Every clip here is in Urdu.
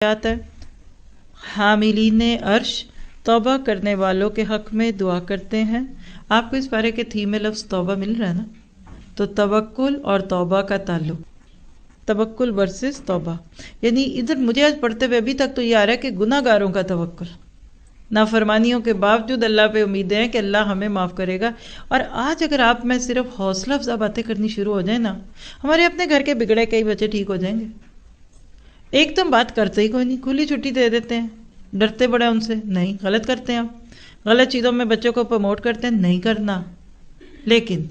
آیات ہے، حاملین عرش توبہ کرنے والوں کے حق میں دعا کرتے ہیں۔ آپ کو اس پارے کے تھیم میں لفظ توبہ مل رہا ہے نا؟ تو توکل اور توبہ کا تعلق، توکل ورسز توبہ، یعنی ادھر مجھے آج پڑھتے ہوئے ابھی تک تو یہ آ رہا ہے کہ گناہ گاروں کا توکل، نافرمانیوں کے باوجود اللہ پہ امیدیں ہیں کہ اللہ ہمیں معاف کرے گا۔ اور آج اگر آپ میں صرف حوصلہ افزا باتیں کرنی شروع ہو جائیں نا، ہمارے اپنے گھر کے بگڑے کئی بچے ٹھیک ہو جائیں گے۔ ایک تو ہم بات کرتے ہی کوئی نہیں، کھلی چھٹی دے دیتے ہیں، ڈرتے بڑے ان سے، نہیں غلط کرتے ہیں ہم، غلط چیزوں میں بچوں کو پروموٹ کرتے ہیں، نہیں کرنا، لیکن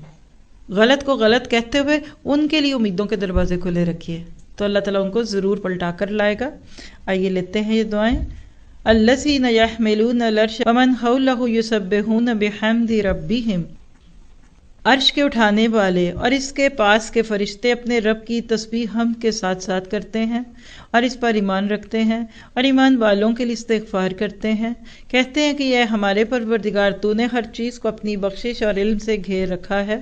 غلط کو غلط کہتے ہوئے ان کے لیے امیدوں کے دروازے کھلے رکھیے تو اللہ تعالیٰ ان کو ضرور پلٹا کر لائے گا۔ آئیے لیتے ہیں یہ دعائیں۔ الذین یحملون العرش ومن حولہ یسبحون بحمد ربہم، عرش کے اٹھانے والے اور اس کے پاس کے فرشتے اپنے رب کی تسبیح حمد کے ساتھ ساتھ کرتے ہیں اور اس پر ایمان رکھتے ہیں اور ایمان والوں کے لیے استغفار کرتے ہیں، کہتے ہیں کہ یہ ہمارے پروردگار تو نے ہر چیز کو اپنی بخشش اور علم سے گھیر رکھا ہے،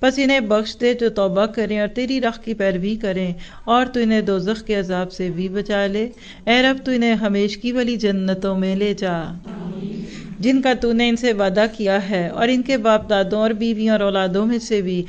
بس انہیں بخش دے جو توبہ کریں اور تیری راہ کی پیروی کریں، اور تو انہیں دوزخ کے عذاب سے بھی بچا لے۔ اے رب تو انہیں ہمیشگی والی جنتوں میں لے جا جن کا تو نے ان سے وعدہ کیا ہے، اور ان کے باپ دادوں اور بیویوں اور اولادوں میں سے بھی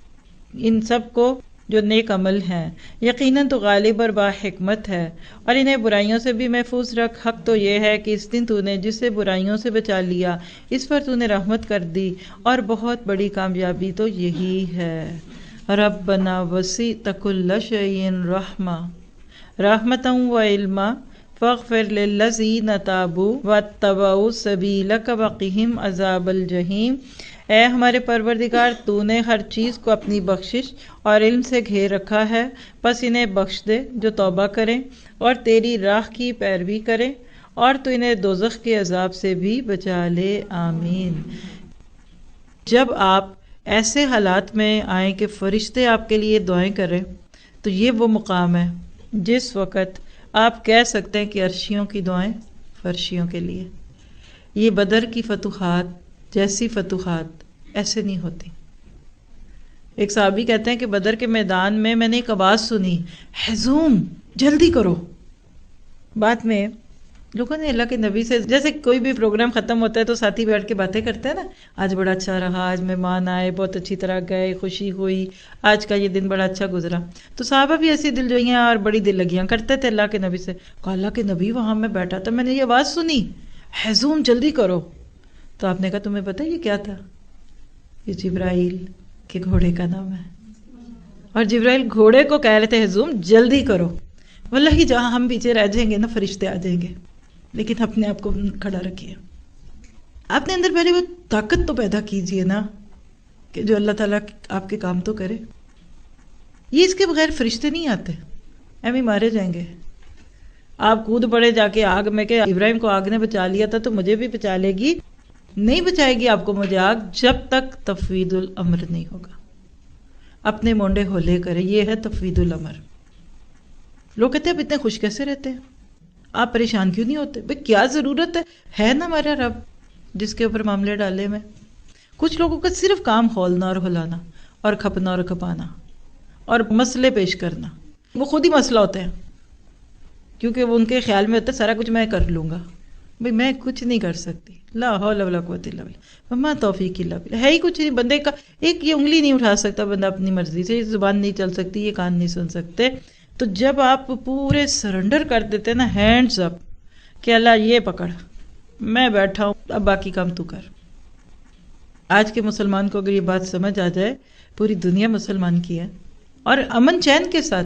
ان سب کو جو نیک عمل ہیں، یقیناً تو غالب اور با حکمت ہے، اور انہیں برائیوں سے بھی محفوظ رکھ۔ حق تو یہ ہے کہ اس دن تو نے جسے برائیوں سے بچا لیا اس پر تو نے رحمت کر دی، اور بہت بڑی کامیابی تو یہی ہے۔ ربنا وسعت کل شیء رحمتا و علما فاغفر للذین تابوا واتبعوا سبیلک وقہم عذاب الجحیم۔ اے ہمارے پروردگار تو نے ہر چیز کو اپنی بخشش اور علم سے گھیر رکھا ہے، بس انہیں بخش دے جو توبہ کریں اور تیری راہ کی پیروی کریں، اور تو انہیں دوزخ کے عذاب سے بھی بچا لے، آمین۔ جب آپ ایسے حالات میں آئیں کہ فرشتے آپ کے لیے دعائیں کریں تو یہ وہ مقام ہے جس وقت آپ کہہ سکتے ہیں کہ عرشیوں کی دعائیں فرشیوں کے لیے۔ یہ بدر کی فتوحات جیسی فتوحات ایسے نہیں ہوتی۔ ایک صحابی کہتے ہیں کہ بدر کے میدان میں میں نے ایک آواز سنی، ہزوم جلدی کرو۔ بعد میں لوگوں نے اللہ کے نبی سے، جیسے کوئی بھی پروگرام ختم ہوتا ہے تو ساتھی بیٹھ کے باتیں کرتے ہیں نا، آج بڑا اچھا رہا، آج مہمان آئے، بہت اچھی طرح گئے، خوشی ہوئی، آج کا یہ دن بڑا اچھا گزرا۔ تو صحابہ بھی ایسی دل جوئیاں اور بڑی دل لگیاں کرتے تھے اللہ کے نبی سے۔ کہا اللہ کے نبی وہاں میں بیٹھا تھا، میں نے یہ آواز سنی، ہزوم جلدی کرو۔ تو آپ نے کہا تمہیں پتہ یہ کیا تھا؟ یہ جبرائیل کے گھوڑے کا نام ہے، اور جبرائیل گھوڑے کو کہہ رہے تھے ہزوم جلدی کرو۔ واللہ جہاں ہم پیچھے رہ جائیں گے نا فرشتے آ جائیں گے، لیکن اپنے آپ کو کھڑا رکھیے، اپنے اندر پہلے وہ طاقت تو پیدا کیجئے نا کہ جو اللہ تعالیٰ آپ کے کام تو کرے۔ یہ اس کے بغیر فرشتے نہیں آتے، ایم ہی مارے جائیں گے۔ آپ کود پڑے جا کے آگ میں کہ ابراہیم کو آگ نے بچا لیا تھا تو مجھے بھی بچا لے گی، نہیں بچائے گی آپ کو مجھے آگ جب تک تفویض الامر نہیں ہوگا۔ اپنے مونڈے ہولے کرے، یہ ہے تفویض الامر۔ لوگ کہتے ہیں آپ اتنے خوش کیسے رہتے ہیں، آپ پریشان کیوں نہیں ہوتے؟ بھئی کیا ضرورت ہے نا ہمارا رب جس کے اوپر معاملے ڈالے میں۔ کچھ لوگوں کا صرف کام ہولنا اور ہلانا اور کھپنا اور کھپانا اور مسئلے پیش کرنا، وہ خود ہی مسئلہ ہوتے ہیں، کیونکہ وہ ان کے خیال میں ہوتا ہے سارا کچھ میں کر لوں گا۔ بھئی میں کچھ نہیں کر سکتی، لا حول ولا قوت الا باللہ، وما توفیق الا باللہ، ہے ہی کچھ نہیں۔ بندے کا ایک یہ انگلی نہیں اٹھا سکتا بندہ اپنی مرضی سے، یہ زبان نہیں چل سکتی، یہ کان نہیں سن سکتے۔ تو جب آپ پورے سرنڈر کر دیتے نا، ہینڈز اپ، کہ اللہ یہ پکڑ، میں بیٹھا ہوں، اب باقی کام تو کر۔ آج کے مسلمان کو اگر یہ بات سمجھ آ جائے، پوری دنیا مسلمان کی ہے، اور امن چین کے ساتھ